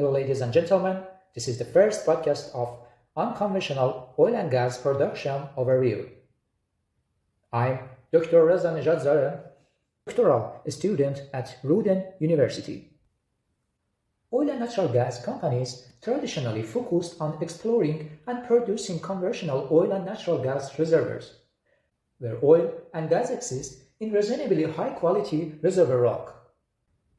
Hello, ladies and gentlemen. This is the first podcast of Unconventional Oil and Gas Production Overview. I'm Dr. Reza Nejad, doctoral student at Ruden University. Oil and natural gas companies traditionally focused on exploring and producing conventional oil and natural gas reservoirs, where oil and gas exist in reasonably high-quality reservoir rock.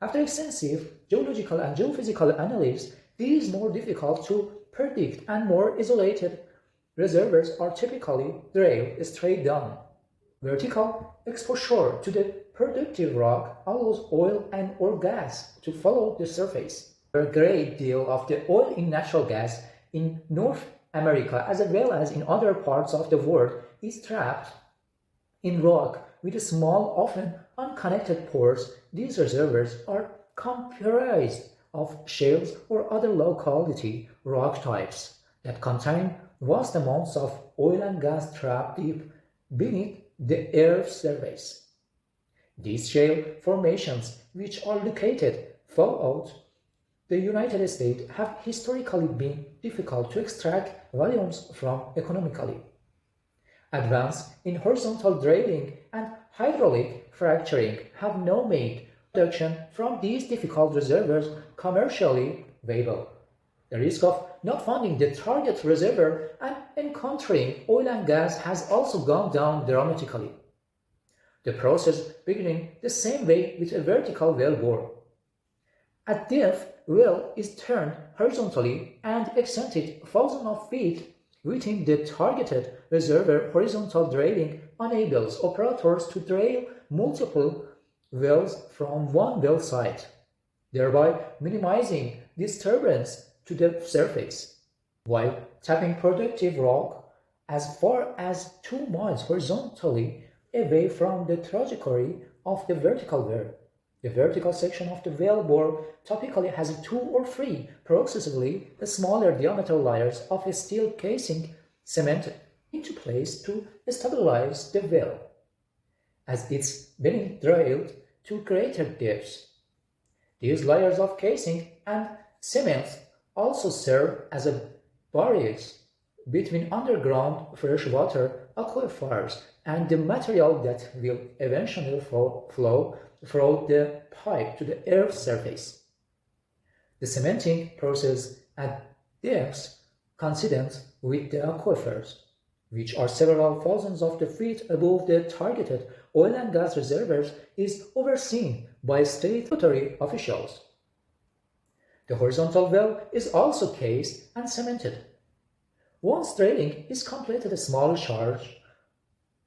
After extensive geological and geophysical analysis, these more difficult to predict and more isolated reservoirs are typically drilled straight down. Vertical exposure to the productive rock allows oil and or gas to follow the surface. A great deal of the oil in natural gas in North America as well as in other parts of the world is trapped in rock with small, often unconnected pores. These reservoirs are comprised of shales or other low-quality rock types that contain vast amounts of oil and gas trapped deep beneath the Earth's surface. These shale formations, which are located throughout the United States, have historically been difficult to extract volumes from economically. Advances in horizontal drilling and hydraulic fracturing have now made production from these difficult reservoirs commercially viable. The risk of not finding the target reservoir and encountering oil and gas has also gone down dramatically. The process beginning the same way with a vertical well bore. At depth, well is turned horizontally and extended thousands of feet within the targeted reservoir. Horizontal drilling enables operators to drill multiple wells from one well site, thereby minimizing disturbance to the surface, while tapping productive rock as far as 2 miles horizontally away from the trajectory of the vertical well. The vertical section of the well bore typically has 2 or 3 progressively smaller diameter layers of a steel casing cemented into place to stabilize the well as it's being drilled to greater depths. These layers of casing and cement also serve as a barriers between underground freshwater aquifers and the material that will eventually flow through the pipe to the Earth's surface. The cementing process at depths coincident with the aquifers, which are several thousands of feet above the targeted oil and gas reservoirs, is overseen by state authority officials. The horizontal well is also cased and cemented. Once drilling is completed, small shards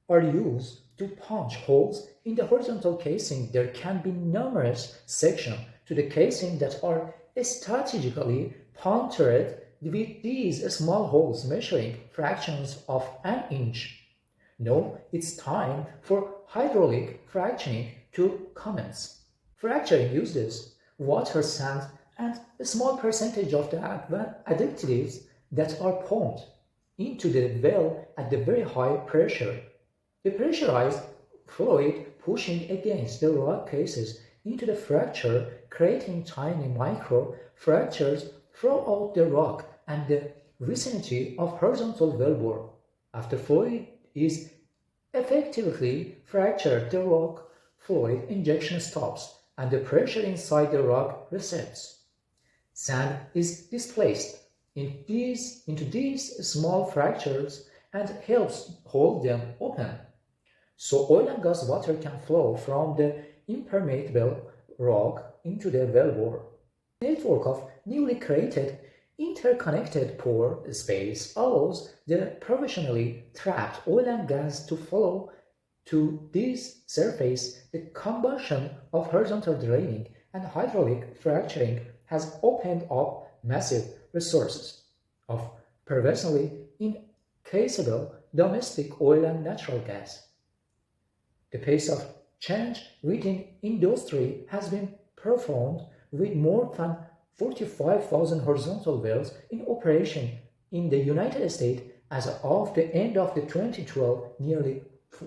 are used to punch holes in the horizontal casing. There can be numerous sections to the casing that are strategically punctured with these small holes measuring fractions of an inch. Now it's time for hydraulic fracturing to commence. Fracturing uses water, sand, and a small percentage of the additives that are pumped into the well at the very high pressure. The pressurized fluid pushing against the rock cases into the fracture, creating tiny micro fractures throughout the rock and the vicinity of horizontal wellbore. After fluid is effectively fractured, the rock fluid injection stops and the pressure inside the rock resets. Sand is displaced into these small fractures and helps hold them open, so oil and gas water can flow from the impermeable rock into the wellbore. The network of newly created interconnected pore space allows the professionally trapped oil and gas to flow to this surface. The combination of horizontal drilling and hydraulic fracturing has opened up massive resources of previously inaccessible domestic oil and natural gas. The pace of change within industry has been profound, with more than 45,000 horizontal wells in operation in the United States as of the end of the 2012, nearly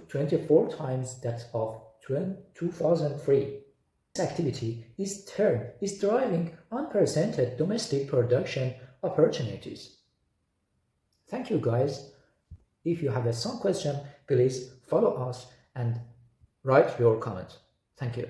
24 times that of 2003. activity is driving unprecedented domestic production opportunities. Thank you guys. If you have some question, please follow us and write your comment. Thank you.